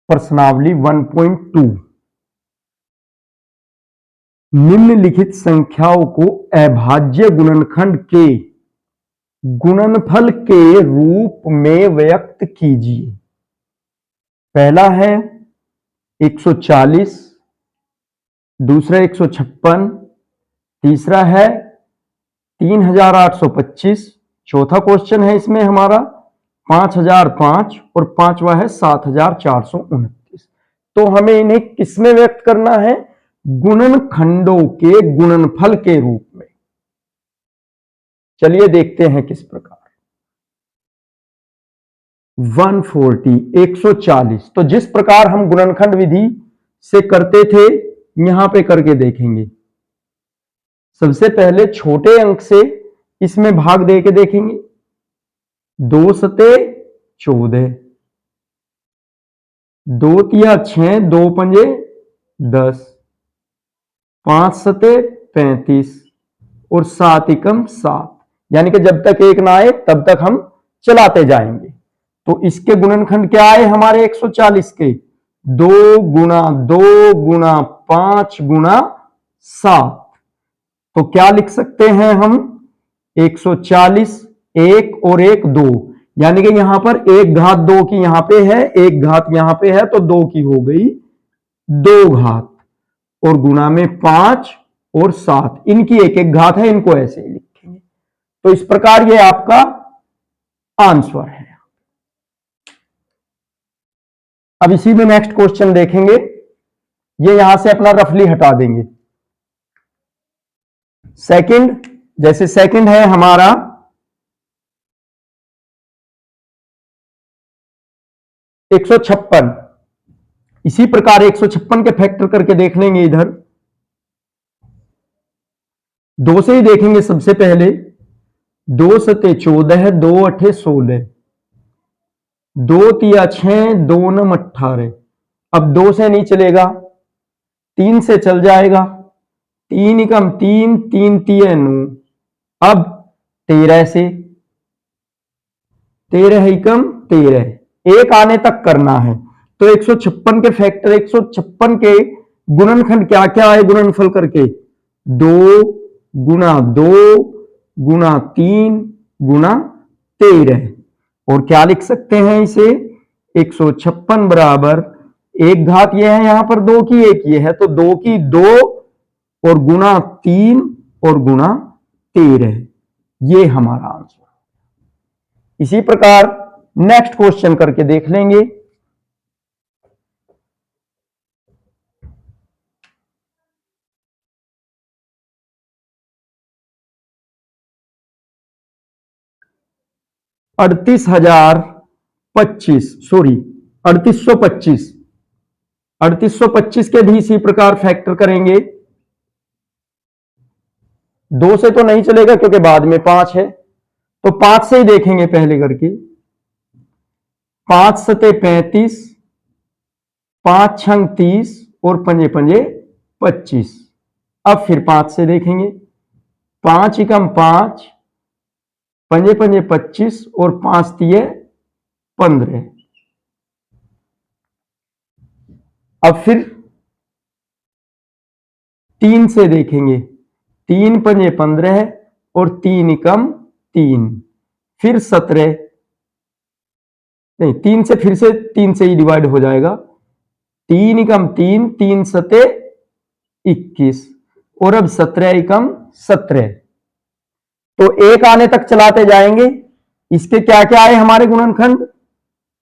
प्रश्नावली 1.2 निम्नलिखित संख्याओं को अभाज्य गुणनखंड के गुणनफल के रूप में व्यक्त कीजिए। पहला है 140, दूसरा 156, तीसरा है 3825, चौथा क्वेश्चन है इसमें हमारा 5005 और पांचवा है 7429। तो हमें इन्हें किसमें व्यक्त करना है? गुणनखंडों के गुणनफल के रूप में। चलिए देखते हैं किस प्रकार। 140 140, तो जिस प्रकार हम गुणनखंड विधि से करते थे यहां पे करके देखेंगे। सबसे पहले छोटे अंक से इसमें भाग दे के देखेंगे। 2 सते 14, 2 तिया 6, 2 पंजे 10, 5 सते 35 और 7 एकम 7। यानी कि जब तक एक ना आए तब तक हम चलाते जाएंगे। तो इसके गुणनखंड क्या आए हमारे 140 के? 2 गुणा 2 गुणा 5 गुणा 7। तो क्या लिख सकते हैं हम? 140 1 और 1 2, यानी कि यहां पर 1 घात 2 की यहां पे है, 1 घात यहां पे है, तो 2 की हो गई 2 घात और गुणा में 5 और 7, इनकी एक एक घात है, इनको ऐसे ही लिखेंगे। तो इस प्रकार ये आपका आंसर है। अब इसी में नेक्स्ट क्वेश्चन देखेंगे। ये यहां से अपना रफली हटा देंगे। सेकंड, जैसे सेकंड है हमारा 156, इसी प्रकार 156 के फैक्टर करके देख लेंगे। इधर 2 से ही देखेंगे। सबसे पहले 2 सते 14, 2 अठे 16, 2 तिया 6, 2 नम 18। अब 2 से नहीं चलेगा, 3 से चल जाएगा। 3 एकम 3, 3 तिया 9। अब 13 से, 13 एकम 13, एक आने तक करना है। तो 156 के फैक्टर, 156 के गुणनखंड क्या क्या है गुणनफल करके? 2 गुणा 2 गुणा 3 गुणा 13। और क्या लिख सकते हैं इसे? 156 बराबर 1 घात ये है, यहां पर 2 की 1 ये है, तो 2 की 2 और गुणा 3 और गुणा 13। ये हमारा आंसर। इसी प्रकार नेक्स्ट क्वेश्चन करके देख लेंगे। अड़तीस हजार 25, सॉरी 3825, 3825 के भी इसी प्रकार फैक्टर करेंगे। 2 से तो नहीं चलेगा क्योंकि बाद में 5 है, तो 5 से ही देखेंगे पहले करके। 5 सते 35, 5 छंग 30 और पंजे पंजे 25। अब फिर 5 से देखेंगे। 5 एकम 5, पंजे पंजे 25 और 5 तिये 15। अब फिर 3 से देखेंगे। 3 पंजे 15 और 3 एकम 3, फिर 17, नहीं 3 से, फिर से 3 से ही डिवाइड हो जाएगा। 3 एकम 3, 3 सते 21 और अब 17 एकम 17। तो एक आने तक चलाते जाएंगे। इसके क्या क्या आए हमारे गुणनखंड?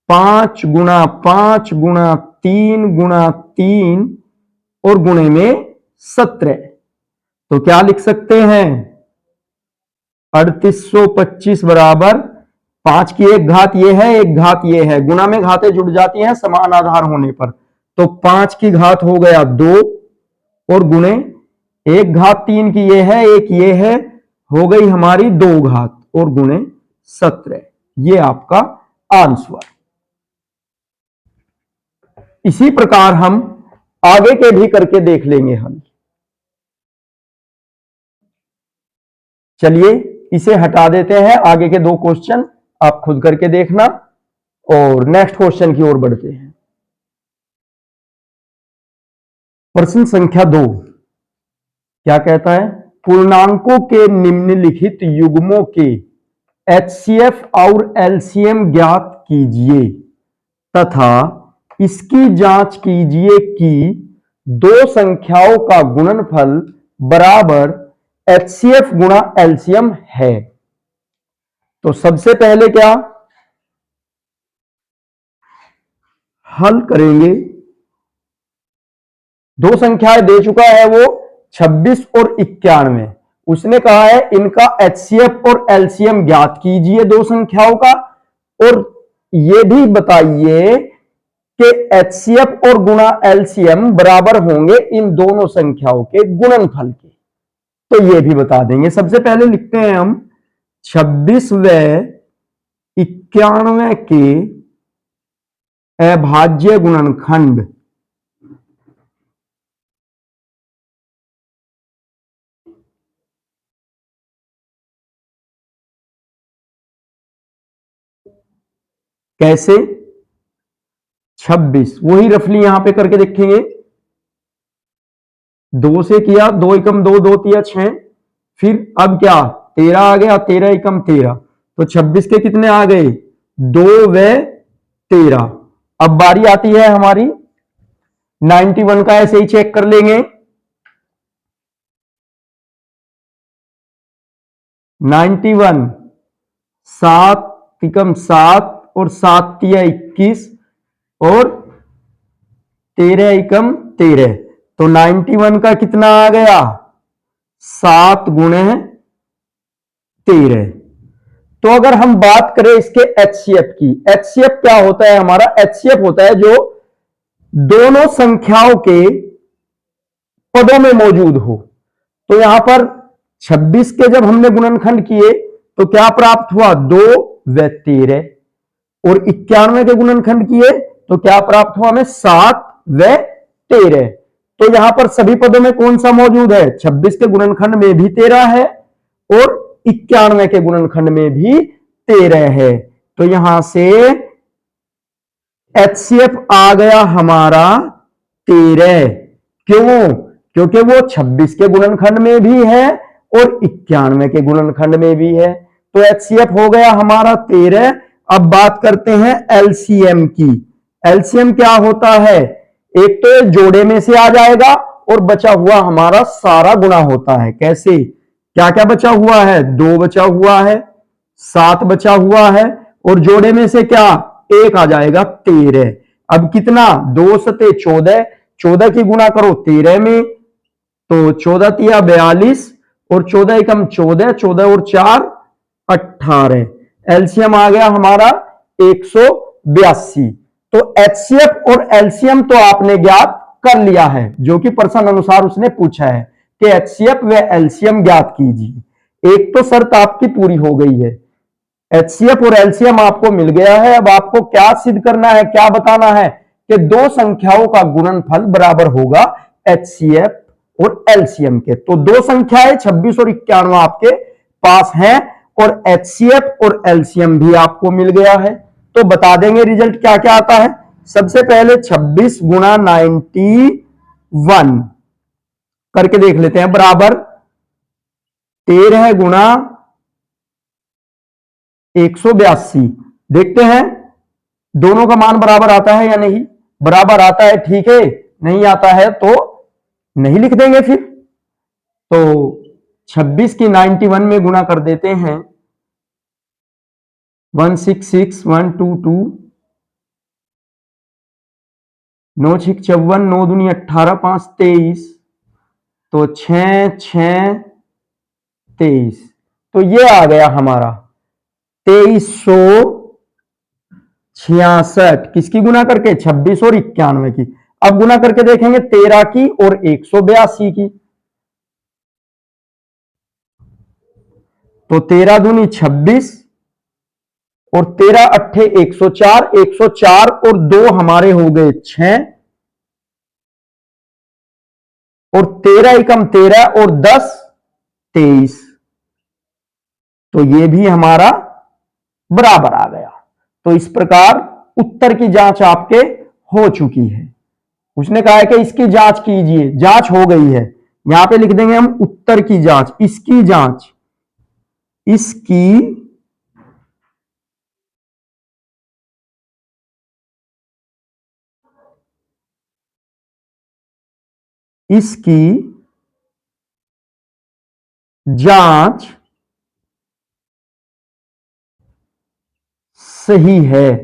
5 गुणा 5 गुणा 3 गुणा 3 और गुणे में 17। तो क्या लिख सकते हैं? 3825 बराबर 5 की 1 घात ये है, 1 घात ये है, गुणा में घातें जुड़ जाती हैं समान आधार होने पर। तो 5 की घात हो गया 2 और गुणे 1 घात 3 की ये है, 1 ये है, हो गई हमारी 2 घात और गुणे 17। ये आपका आंसर। इसी प्रकार हम आगे के भी करके देख लेंगे हम। चलिए इसे हटा देते हैं। आगे के 2 क्वेश्चन आप खुद करके देखना और नेक्स्ट क्वेश्चन की ओर बढ़ते हैं। प्रश्न संख्या 2 क्या कहता है? पूर्णांकों के निम्नलिखित युग्मों के HCF और LCM ज्ञात कीजिए तथा इसकी जांच कीजिए कि दो संख्याओं का गुणनफल बराबर HCF गुणा LCM है। तो सबसे पहले क्या हल करेंगे? दो संख्याएं दे चुका है वो 26 और 91। उसने कहा है इनका HCF और LCM ज्ञात कीजिए दो संख्याओं का, और ये भी बताइए कि HCF और गुणा LCM बराबर होंगे इन दोनों संख्याओं के गुणनफल के। तो ये भी बता देंगे। सबसे पहले लिखते हैं हम 26 व 91 के अभाज्य गुणनखंड कैसे? 26 वही रफली यहां पे करके देखेंगे। 2 से किया, 2 एकम 2, 2 तिया 6, फिर अब क्या 13 आ गया, 13 एकम 13, तो 26 के कितने आ गए? 2 व 13। अब बारी आती है हमारी 91 का, ऐसे ही चेक कर लेंगे। 91 7 एकम 7 और 7 तिया 21 और 13 एकम 13, तो 91 का कितना आ गया? 7 गुणे 13। तो अगर हम बात करें इसके HCF की, HCF क्या होता है हमारा? HCF होता है जो दोनों संख्याओं के पदों में मौजूद हो। तो यहां पर 26 के जब हमने गुणनखंड किए तो क्या प्राप्त हुआ? 2 व 13, और 91 के गुणनखंड किए तो क्या प्राप्त हुआ हमें? 7 व 13। तो यहां पर सभी पदों में कौन सा मौजूद है? 26 के गुणनखंड में भी 13 है और 91 के गुणनखंड में भी 13 है। तो यहां से HCF आ गया हमारा 13। क्यों? क्योंकि वो 26 के गुणनखंड में भी है और 91 के गुणनखंड में भी है। तो HCF हो गया हमारा 13। अब बात करते हैं LCM की। LCM क्या होता है? एक तो जोड़े में से आ जाएगा और बचा हुआ हमारा सारा गुणा होता है। कैसे? क्या क्या बचा हुआ है? 2 बचा हुआ है, 7 बचा हुआ है, और जोड़े में से क्या 1 आ जाएगा 13। अब कितना? 2 सते 14, 14 की गुणा करो 13 में, तो 14 तिया 42 और 14 एकम 14, 14 और 4 18। एलसीएम आ गया हमारा 182। तो HCF और LCM तो आपने ज्ञात कर लिया है, जो कि प्रश्न अनुसार उसने पूछा है कि HCF व LCM ज्ञात कीजिए। एक तो शर्त आपकी पूरी हो गई है, HCF और LCM आपको मिल गया है। अब आपको क्या सिद्ध करना है, क्या बताना है कि दो संख्याओं का गुणनफल बराबर होगा HCF और LCM के। तो दो संख्याएं 26 और 91 आपके पास हैं और HCF और LCM भी आपको मिल गया है। तो बता देंगे रिजल्ट क्या क्या आता है। सबसे पहले 26 गुणा 91 करके देख लेते हैं, बराबर 13 गुणा 182। देखते हैं दोनों का मान बराबर आता है या नहीं। बराबर आता है ठीक है, नहीं आता है तो नहीं लिख देंगे फिर। तो 26 की 91 में गुणा कर देते हैं 166122, 9 6 54, 9 दूनी 18, 5 23, तो 6 6 23। तो ये आ गया हमारा 2366। किसकी गुना करके? 26 और 91 की। अब गुना करके देखेंगे 13 की और 182 की। तो 13 दूनी 26 और 13 अट्ठे 104, 104 और 2 हमारे हो गए 6, और 13 एकम 13 और 10 23। तो ये भी हमारा बराबर आ गया। तो इस प्रकार उत्तर की जांच आपके हो चुकी है। उसने कहा है कि इसकी जांच कीजिए, जांच हो गई है, यहां पे लिख देंगे हम उत्तर की जांच, इसकी जांच, इसकी इसकी जांच सही है।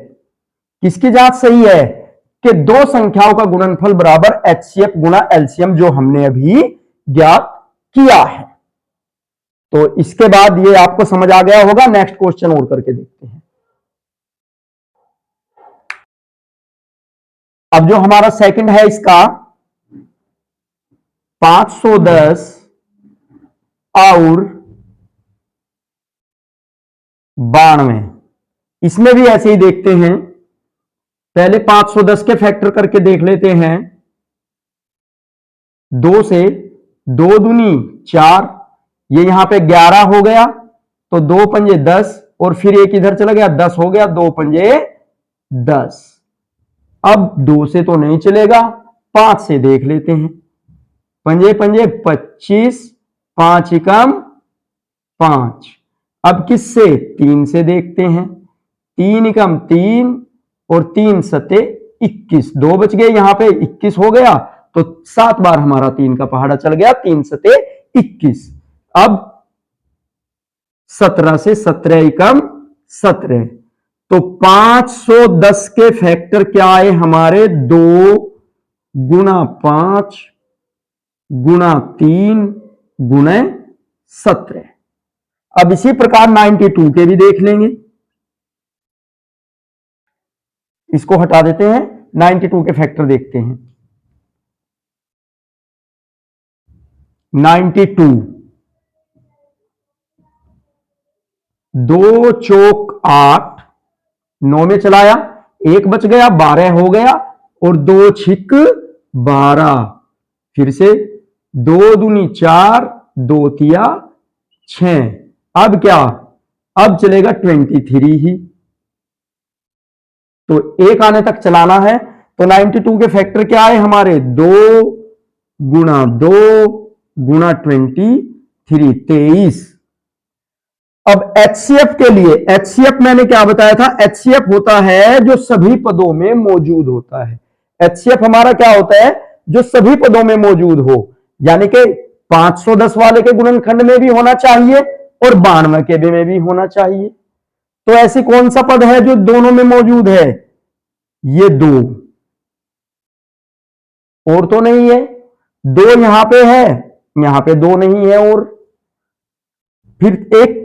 किसकी जांच सही है? कि दो संख्याओं का गुणनफल बराबर एचसीएफ गुणा एलसीएम, जो हमने अभी ज्ञात किया है। तो इसके बाद ये आपको समझ आ गया होगा। नेक्स्ट क्वेश्चन और करके देखते हैं। अब जो हमारा सेकंड है इसका 510 और 92, इसमें भी ऐसे ही देखते हैं। पहले 510 के फैक्टर करके देख लेते हैं। 2 से 2 दूनी 4, ये यहां पे 11 हो गया, तो 2 पंजे 10, और फिर एक इधर चला गया 10 हो गया, 2 पंजे 10। अब 2 से तो नहीं चलेगा, 5 से देख लेते हैं। पंजे पंजे 25, 5 एकम 5। अब किससे? 3 से देखते हैं। 3 एकम 3 और 3 सते 21, 2 बच गए, यहां पे 21 हो गया, तो 7 बार हमारा 3 का पहाड़ा चल गया, 3 सते 21। अब 17 से 17 एकम 17, तो 510 के फैक्टर क्या आए हमारे? 2 गुणा 5 गुणा 3 गुणे 17। अब इसी प्रकार 92 के भी देख लेंगे। इसको हटा देते हैं, 92 के फैक्टर देखते हैं। 92, 2 चौक 8, 9 में चलाया, 1 बच गया, 12 हो गया, और 2 छिक 12, फिर से 2 दूनी 4, 2 तिया 6। अब क्या? अब चलेगा 23 ही, तो 1 आने तक चलाना है। तो 92 के फैक्टर क्या आए हमारे? 2 गुणा 2 गुणा 23, 23। अब एचसीएफ के लिए, एचसीएफ मैंने क्या बताया था? एचसीएफ होता है जो सभी पदों में मौजूद होता है। एचसीएफ हमारा क्या होता है? जो सभी पदों में मौजूद हो, यानी कि 510 वाले के गुणनखंड में भी होना चाहिए और 92 के में भी होना चाहिए। तो ऐसी कौन सा पद है जो दोनों में मौजूद है? ये 2, और तो नहीं है। 2 यहां पे है, यहां पे 2 नहीं है, और फिर एक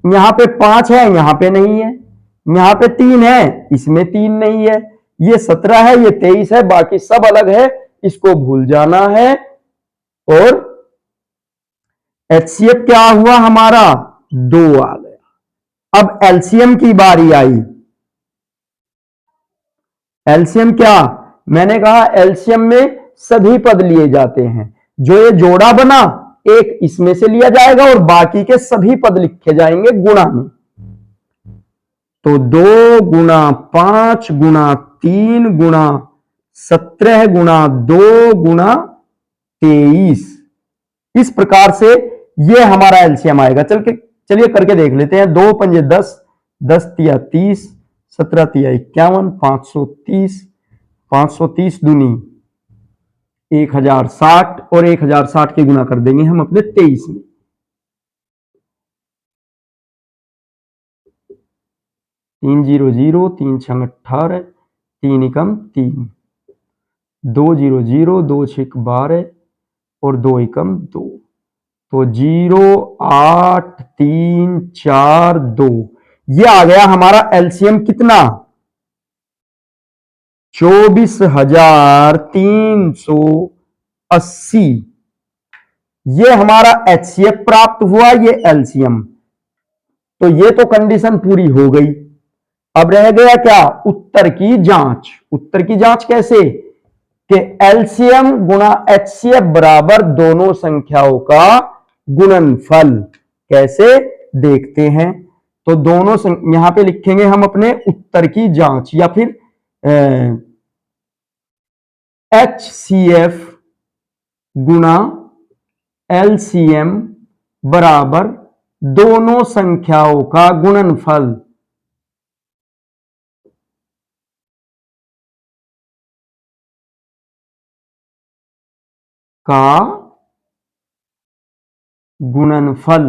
यहां पे 5 है, यहां पे नहीं है, यहां पे 3 है, इसमें 3 नहीं है, ये 17 है, ये 23 है, बाकी सब अलग है, इसको भूल जाना है। और एचसीएफ क्या हुआ हमारा? 2 आ गया। अब एलसीएम की बारी आई। एलसीएम क्या? मैंने कहा एलसीएम में सभी पद लिए जाते हैं। जो ये जोड़ा बना, एक इसमें से लिया जाएगा और बाकी के सभी पद लिखे जाएंगे गुणा में। तो 2 गुणा 5 गुणा 3 गुणा 17 गुणा 2 गुणा 23, इस प्रकार से ये हमारा एलसीएम आएगा। चलिए करके देख लेते हैं। 2 पंजे 10, 10 तिया 30, 17 तिया 51, 530, 530 दूनी 1060, और 1060 के गुना कर देंगे हम अपने 23 में। 3 0 0, 3 6 18, 3 एकम 3, 2 0 0, 2 6 12, और 2 एकम 2, तो 0 8 3 4 2, ये आ गया हमारा एलसीएम कितना? 24,380। ये हमारा एचसीएफ प्राप्त हुआ, ये एलसीएम। तो ये तो कंडीशन पूरी हो गई। अब रह गया क्या? उत्तर की जांच। उत्तर की जांच कैसे? कि एलसीएम गुणा एचसीएफ बराबर दोनों संख्याओं का गुणनफल। कैसे देखते हैं? तो दोनों यहां पे लिखेंगे हम अपने उत्तर की जांच, या फिर HCF गुना LCM बराबर दोनों संख्याओं का गुणनफल का गुणनफल।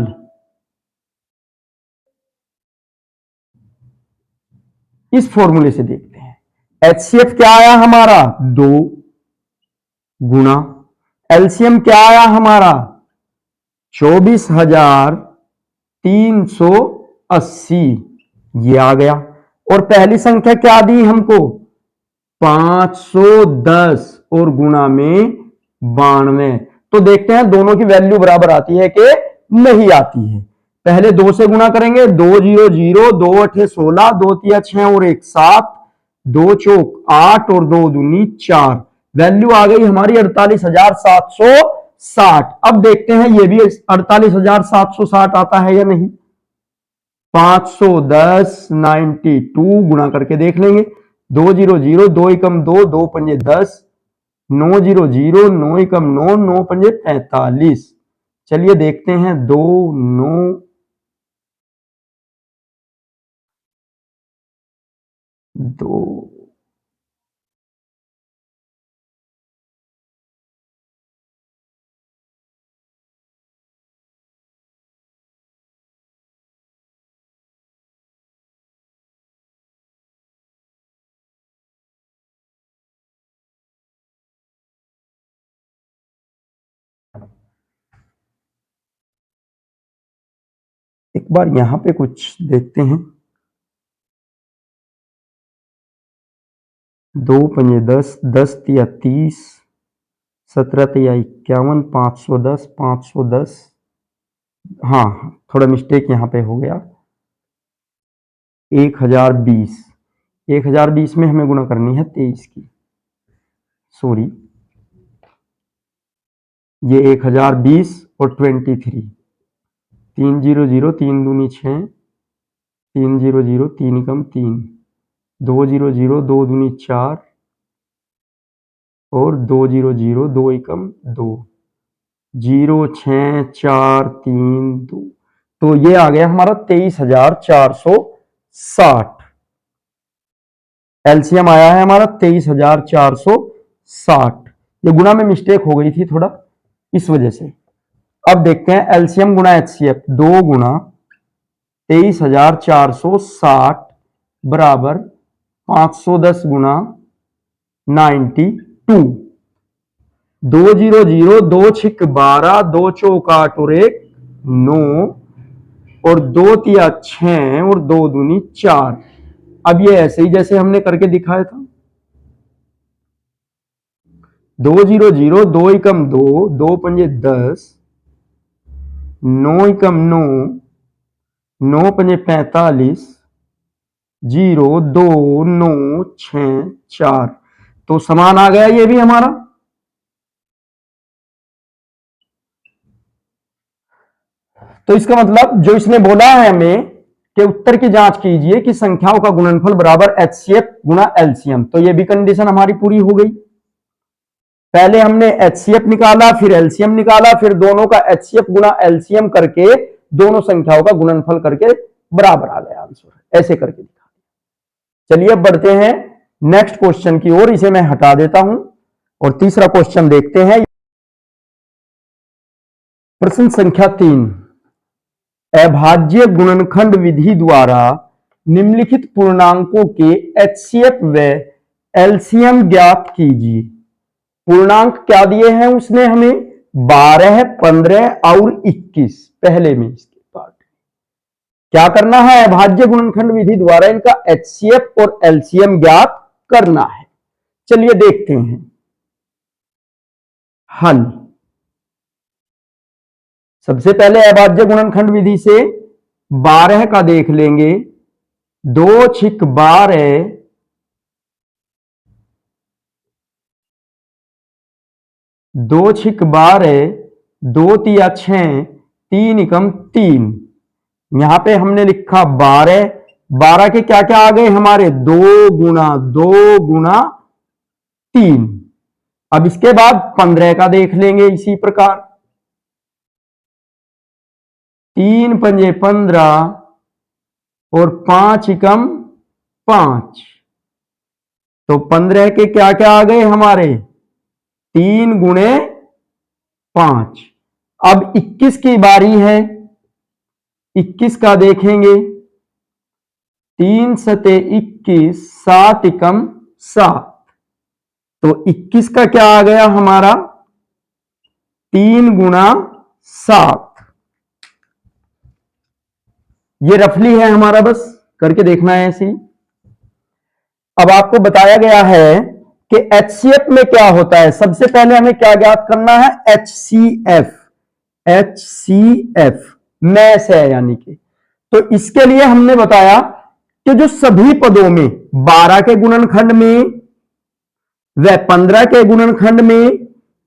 इस फॉर्मूले से देखते हैं। HCF क्या आया हमारा 2 गुना LCM क्या आया हमारा 24,380 ये आ गया। और पहली संख्या क्या दी हमको 510 और गुना में 92। तो देखते हैं दोनों की वैल्यू बराबर आती है कि नहीं आती है। पहले 2 से गुणा करेंगे 2 0 0 2 8 16 2 3 6 और 1 7 2 चौक 8 और 2 दूनी 4। वैल्यू आ गई हमारी 48,760। अब देखते हैं ये भी 48,760 आता है या नहीं। 510 92 गुणा करके देख लेंगे। 2 0 0 2 एकम 2 2 पंजे 10 9 0 0 9 एकम 9 9 पंजे 45। चलिए देखते हैं 2 9 2 एक बार यहां पे कुछ देखते हैं। 2 पंजे 10 10 तिया 30 17 तिया 51 510 510। हाँ थोड़ा मिस्टेक यहां पे हो गया। 1020 1020 में हमें गुणा करनी है 23 की। सॉरी ये 1020 और 23 3 0 0 3 दूनी 6 3 0 0 3 एकम 3 2 0 0 2 दूनी 4 और 2 0 0 2 एकम 2 0 6 4 3 2। तो ये आ गया हमारा 23,460। एलसीएम आया है हमारा 23,460। ये गुणा में मिस्टेक हो गई थी थोड़ा इस वजह से। अब देखते हैं एलसीएम गुणा एचसीएफ 2 गुणा 23,460 बराबर 510 गुणा 92। 2 0 0 2 छिक 12 2 चौक 8 और 1 9 और 2 तिया 6 और 2 दूनी 4। अब ये ऐसे ही जैसे हमने करके दिखाया था। 2 0 0 2 एकम 2 2 पंजे 10 9 एकम 9 9 पंजे 45 0 2 9 6 4। तो समान आ गया ये भी हमारा। तो इसका मतलब जो इसने बोला है हमें कि उत्तर की जांच कीजिए कि संख्याओं का गुणनफल बराबर एचसीएफ गुणा एलसीएम। तो ये भी कंडीशन हमारी पूरी हो गई। पहले हमने एचसीएफ निकाला फिर एलसीएम निकाला फिर दोनों का एचसीएफ गुणा एलसीएम करके दोनों संख्याओं का गुणनफल करके बराबर आ गया आंसर। ऐसे करके दिखा। चलिए अब बढ़ते हैं नेक्स्ट क्वेश्चन की ओर। इसे मैं हटा देता हूं और तीसरा क्वेश्चन देखते हैं। प्रश्न संख्या 3, अभाज्य गुणनखंड विधि द्वारा निम्नलिखित पूर्णांकों के एचसीएफ व एलसीएम ज्ञात कीजिए। पूर्णांक क्या दिए हैं उसने हमें 12 15 और 21। पहले में इसके पार्ट क्या करना है अभाज्य गुणनखंड विधि द्वारा इनका एचसीएफ और एलसीएम ज्ञात करना है। चलिए देखते हैं हल। सबसे पहले अभाज्य गुणनखंड विधि से 12 का देख लेंगे। 2 छिक 12 2 छिक 12 2 तिया 6 3 एकम 3। यहां पे हमने लिखा 12 12 के क्या क्या आ गए हमारे 2 गुणा 2 गुणा 3। अब इसके बाद 15 का देख लेंगे इसी प्रकार। 3 पंजे 15 और 5 एकम 5, तो 15 के क्या क्या आ गए हमारे, 3 गुणे 5। अब 21 की बारी है, 21 का देखेंगे। 3 सते 21, 7 एकम 7, तो 21 का क्या आ गया हमारा, 3 गुणा 7। ये रफली है हमारा, बस करके देखना है ऐसी। अब आपको बताया गया है कि HCF में क्या होता है। सबसे पहले हमें क्या ज्ञात करना है, HCF। HCF मैस है यानी कि, तो इसके लिए हमने बताया कि जो सभी पदों में 12 के गुणनखंड में व 15 के गुणनखंड में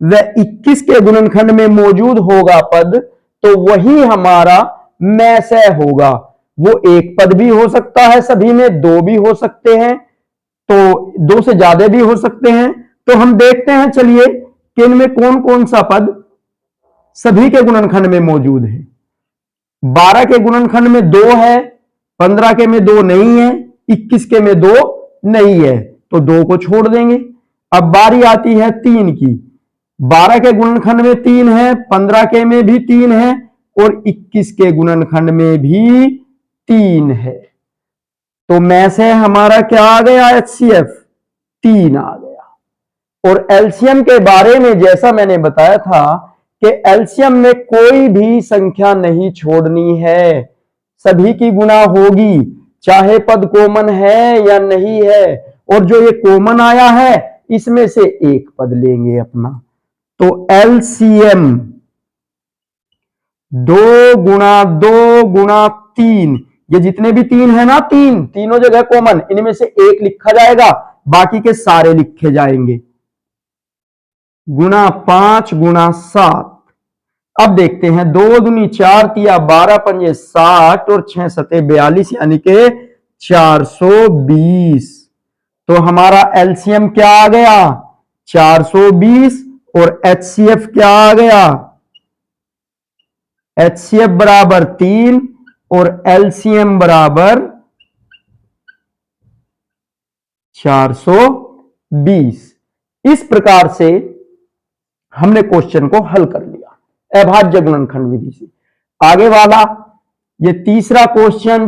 व 21 के गुणनखंड में मौजूद होगा पद, तो वही हमारा मैसय होगा। वो एक पद भी हो सकता है, सभी में 2 भी हो सकते हैं, तो 2 से ज्यादा भी हो सकते हैं। तो हम देखते हैं चलिए कि इनमें कौन कौन सा पद सभी के गुणनखंड में मौजूद है। 12 के गुणनखंड में 2 है, 15 के में 2 नहीं है, 21 के में 2 नहीं है, तो 2 को छोड़ देंगे। अब बारी आती है 3 की। 12 के गुणनखंड में 3 है, 15 के में भी 3 है और 21 के गुणनखंड में भी 3 है। तो में से हमारा क्या आ गया, HCF 3 आ गया। और एलसीएम के बारे में जैसा मैंने बताया था कि एलसीएम में कोई भी संख्या नहीं छोड़नी है, सभी की गुणा होगी, चाहे पद कॉमन है या नहीं है। और जो ये कॉमन आया है इसमें से एक पद लेंगे अपना। तो एलसीएम 2 गुणा 2 गुणा 3, ये जितने भी 3 है ना, तीनों जगह कॉमन, इनमें से एक लिखा जाएगा, बाकी के सारे लिखे जाएंगे। गुणा 5 गुणा 7। अब देखते हैं, 2 दूनी 4 तिया 12 पंजे 60 और 6 सते 42 यानी के 420। तो हमारा एलसीएम क्या आ गया, 420, और एचसीएफ क्या आ गया, एचसीएफ बराबर 3 और एलसीएम बराबर 420। इस प्रकार से हमने क्वेश्चन को हल कर लिया अभाज्य गुणनखंड विधि से। आगे वाला ये तीसरा क्वेश्चन,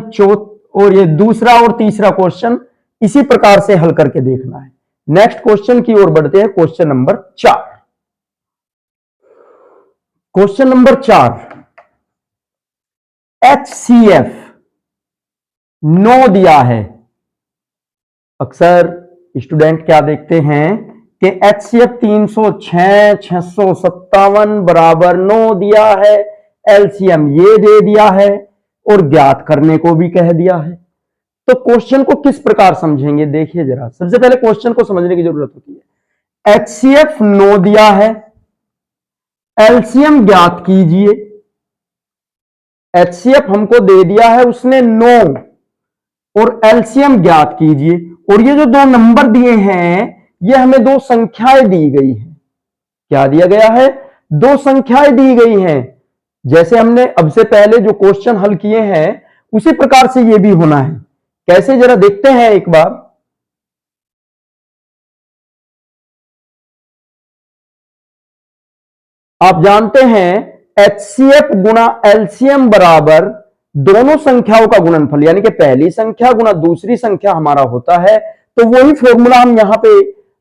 और ये दूसरा और तीसरा क्वेश्चन इसी प्रकार से हल करके देखना है। नेक्स्ट क्वेश्चन की ओर बढ़ते हैं, question number 4। Question number 4, HCF 9 दिया है। अक्सर स्टूडेंट क्या देखते हैं कि HCF 306 657 बराबर 9 दिया है, एलसीएम ये दे दिया है और ज्ञात करने को भी कह दिया है। तो क्वेश्चन को किस प्रकार समझेंगे, देखिए जरा। सबसे पहले क्वेश्चन को समझने की जरूरत होती है। HCF 9 दिया है, एलसीएम ज्ञात कीजिए। HCF हमको दे दिया है उसने 9 और एलसीएम ज्ञात कीजिए। और ये जो 2 नंबर दिए हैं ये हमें 2 संख्याएं दी गई हैं। क्या दिया गया है, 2 संख्याएं दी गई हैं। जैसे हमने अब से पहले जो क्वेश्चन हल किए हैं उसी प्रकार से ये भी होना है। कैसे, जरा देखते हैं एक बार। आप जानते हैं HCF गुणा एलसीएम बराबर दोनों संख्याओं का गुणनफल, यानी कि पहली संख्या गुणा दूसरी संख्या हमारा होता है। तो वही फॉर्मूला हम यहां पे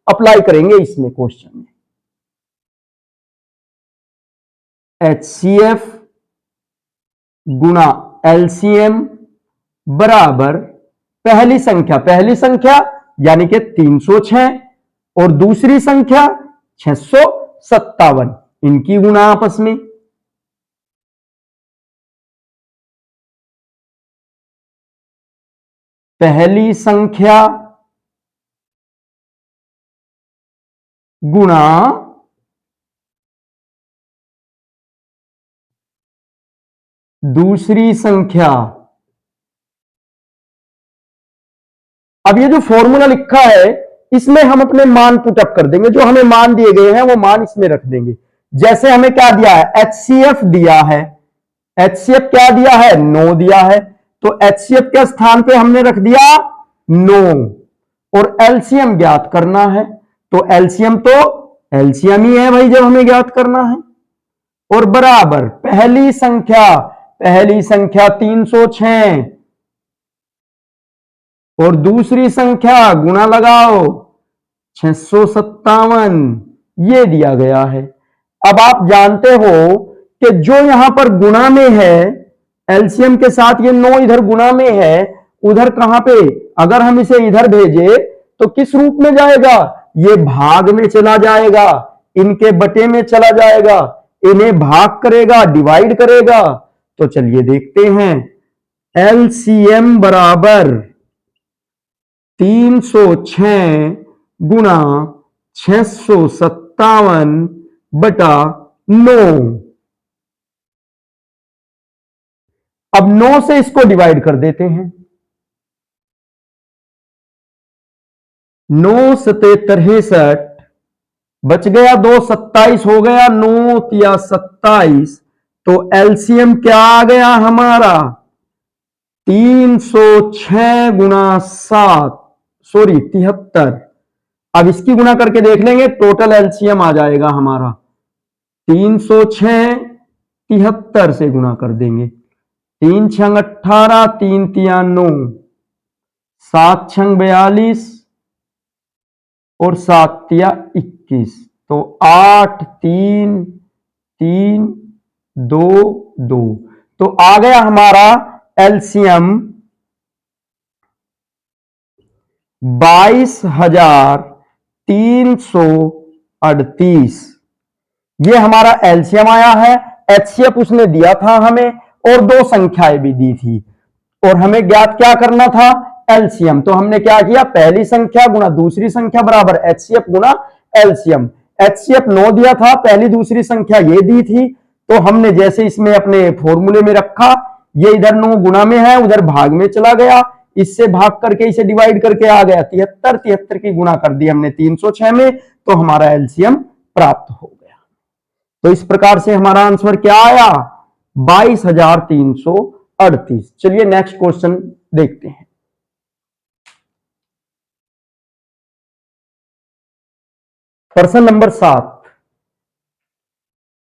अप्लाई करेंगे इसमें क्वेश्चन में। HCF गुणा एलसीएम बराबर पहली संख्या यानी कि 306 और दूसरी संख्या 657, इनकी गुणा आपस में। पहली संख्या गुणा दूसरी संख्या। अब ये जो फॉर्मूला लिखा है इसमें हम अपने मान पुटअप कर देंगे, जो हमें मान दिए गए हैं वो मान इसमें रख देंगे। जैसे हमें क्या दिया है, HCF दिया है, HCF क्या दिया है, 9 दिया है, तो HCF के स्थान पे हमने रख दिया 9 और एलसीएम ज्ञात करना है, तो एलसीएम ही है भाई जब हमें ज्ञात करना है। और बराबर पहली संख्या 306 और दूसरी संख्या गुणा लगाओ 657, ये दिया गया है। अब आप जानते हो कि जो यहां पर गुणा में है, एलसीएम के साथ ये 9 इधर गुणा में है, उधर कहां पे, अगर हम इसे इधर भेजे तो किस रूप में जाएगा, ये भाग में चला जाएगा, इनके बटे में चला जाएगा, इन्हें भाग करेगा, डिवाइड करेगा। तो चलिए देखते हैं, एलसीएम बराबर 306 गुणा 657 बटा 9। अब 9 से इसको डिवाइड कर देते हैं, 9 सते 63, बच गया 2, 27 हो गया, 9 या 27, तो एलसीएम क्या आ गया हमारा 306 गुणा 7, सॉरी 73। अब इसकी गुणा करके देख लेंगे, टोटल एलसीएम आ जाएगा हमारा 306, 73 से गुणा कर देंगे, 3 छंग 18, 3 तिया 9, 7 छंग 42 और 7 तिया 21, तो 8 3 3 2 2, तो आ गया हमारा एलसीएम 22,338। ये हमारा एलसीएम आया है। एचसीएफ उसने दिया था हमें और 2 संख्याएं भी दी थी और हमें ज्ञात क्या करना था, एलसीएम। तो हमने क्या किया, पहली संख्या गुणा दूसरी संख्या बराबर एचसीएफ गुणा एलसीएम। एचसीएफ 9 दिया था, पहली दूसरी संख्या ये दी थी, तो हमने जैसे इसमें अपने फॉर्मूले में रखा, ये इधर 9 गुणा में है, उधर भाग में चला गया, इससे भाग करके इसे डिवाइड करके आ गया 73 की गुणा कर दी हमने 306 में, तो हमारा एलसीएम प्राप्त हो गया। तो इस प्रकार से हमारा आंसर क्या आया, 22,338। चलिए नेक्स्ट क्वेश्चन देखते हैं। प्रश्न नंबर 7,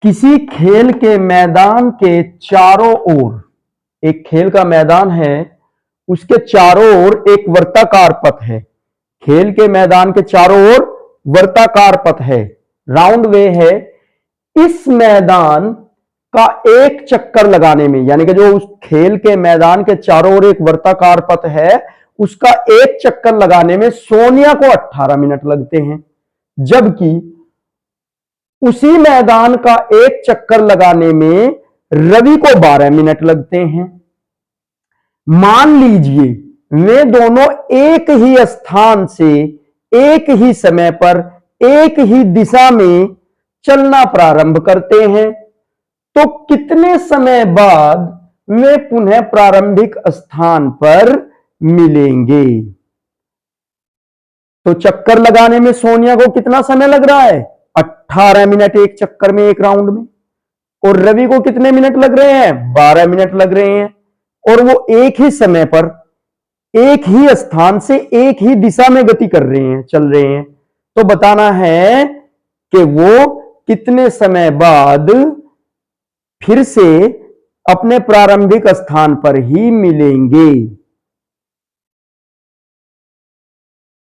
किसी खेल के मैदान के चारों ओर, एक खेल का मैदान है, उसके चारों ओर एक वर्ताकार पथ है। खेल के मैदान के चारों ओर वर्ताकार पथ है, राउंड वे है। इस मैदान का एक चक्कर लगाने में, यानी कि जो उस खेल के मैदान के चारों ओर एक वर्ताकार पथ है, उसका एक चक्कर लगाने में सोनिया को 18 मिनट लगते हैं, जबकि उसी मैदान का एक चक्कर लगाने में रवि को 12 मिनट लगते हैं। मान लीजिए वे दोनों एक ही स्थान से एक ही समय पर एक ही दिशा में चलना प्रारंभ करते हैं, तो कितने समय बाद वे पुनः प्रारंभिक स्थान पर मिलेंगे। तो चक्कर लगाने में सोनिया को कितना समय लग रहा है, 18 मिनट एक चक्कर में, एक राउंड में, और रवि को कितने मिनट लग रहे हैं, 12 मिनट लग रहे हैं, और वो एक ही समय पर एक ही स्थान से एक ही दिशा में गति कर रहे हैं, चल रहे हैं। तो बताना है कि वो कितने समय बाद फिर से अपने प्रारंभिक स्थान पर ही मिलेंगे।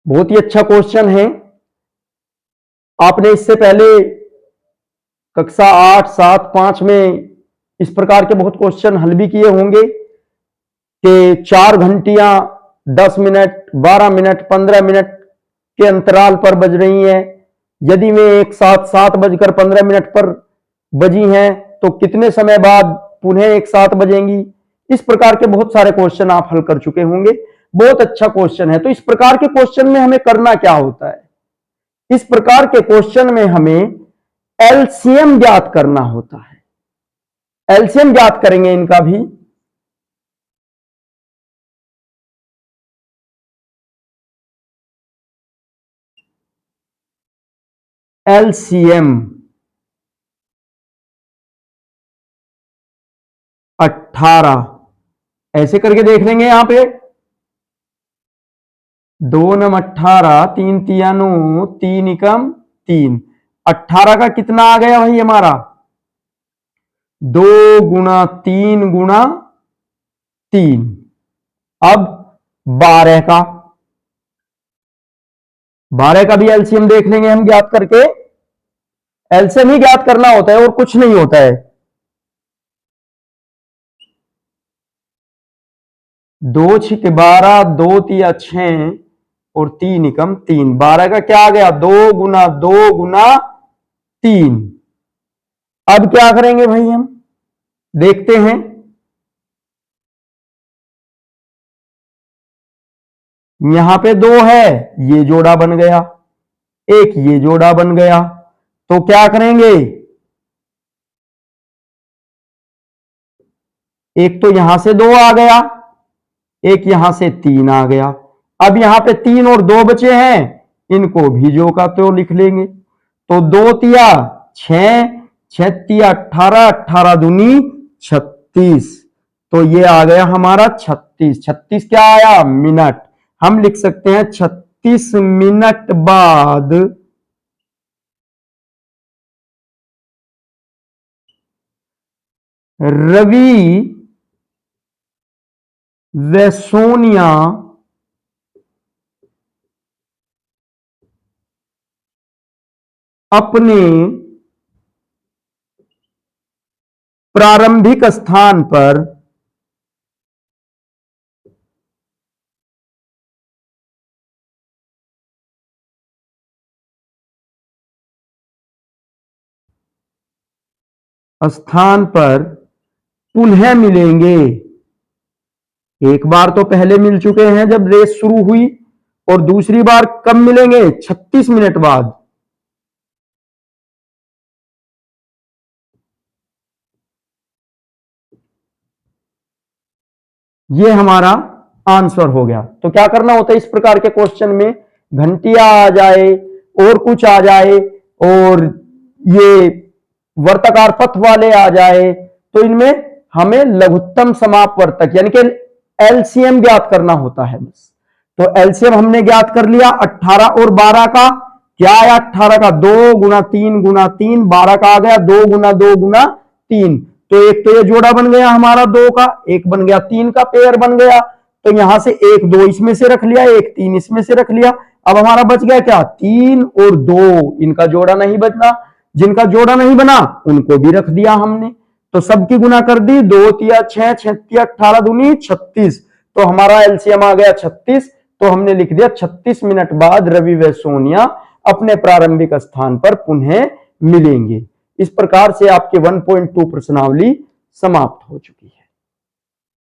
बहुत ही अच्छा क्वेश्चन है। आपने इससे पहले कक्षा 8, 7, 5 में इस प्रकार के बहुत क्वेश्चन हल भी किए होंगे कि 4 घंटियां 10 मिनट, 12 मिनट, 15 मिनट के अंतराल पर बज रही हैं। यदि वे एक साथ 7:15 पर बजी हैं तो कितने समय बाद पुनः एक साथ बजेंगी। इस प्रकार के बहुत सारे क्वेश्चन आप हल कर चुके होंगे। बहुत अच्छा क्वेश्चन है। तो इस प्रकार के क्वेश्चन में हमें करना क्या होता है, इस प्रकार के क्वेश्चन में हमें एलसीएम ज्ञात करना होता है। एलसीएम ज्ञात करेंगे इनका भी। एलसीएम 18, ऐसे करके देख लेंगे यहां पे। 2 नम 18, 3 तिया 9, 3 एकम 3, 18 का कितना आ गया भाई हमारा 2 गुना 3 गुना 3। अब 12 का, 12 का भी एलसीएम देख लेंगे हम ज्ञात करके। एलसीएम ही ज्ञात करना होता है और कुछ नहीं होता है। 2 छिक 12, 2 तिया 6 और 3 एकम 3। 12 का क्या आ गया 2 गुना 2 गुना 3। अब क्या करेंगे भाई हम देखते हैं। यहां पे 2 है, ये जोड़ा बन गया, एक ये जोड़ा बन गया, तो क्या करेंगे एक तो यहां से 2 आ गया, एक यहां से 3 आ गया। अब यहां पे 3 और 2 बचे हैं, इनको भी जो का तो लिख लेंगे। तो 2 तिया 6, 6 तिया 18, 18 दूनी 36। तो ये आ गया हमारा 36। 36 क्या आया मिनट। हम लिख सकते हैं 36 मिनट बाद रवि व सोनिया अपने प्रारंभिक स्थान पर पुनः मिलेंगे। एक बार तो पहले मिल चुके हैं जब रेस शुरू हुई, और दूसरी बार कब मिलेंगे 36 मिनट बाद। ये हमारा आंसर हो गया। तो क्या करना होता है इस प्रकार के क्वेश्चन में, घंटिया आ जाए और कुछ आ जाए और ये वर्ताकार पथ वाले आ जाए, तो इनमें हमें लघुत्तम समापवर्तक यानी कि एलसीएम ज्ञात करना होता है बस। तो एलसीएम हमने ज्ञात कर लिया 18 और 12 का। क्या आया 18 का 2 गुना 3 गुना 3, 12 का आ गया 2 गुना 2 गुना 3। तो एक तो ये जोड़ा बन गया हमारा 2 का, एक बन गया 3 का, पेयर बन गया। तो यहां से एक 2 इसमें से रख लिया, एक 3 इसमें से रख लिया। अब हमारा बच गया क्या 3 और 2, इनका जोड़ा नहीं बचना। जिनका जोड़ा नहीं बना उनको भी रख दिया हमने। तो सबकी गुना कर दी, 2 तिया 6, 6 तिया 18 दूनी 36। तो हमारा एलसीएम आ गया 36। तो हमने लिख दिया 36 मिनट बाद रवि व सोनिया अपने प्रारंभिक स्थान पर पुनः मिलेंगे। इस प्रकार से आपके 1.2 प्रश्नावली समाप्त हो चुकी है।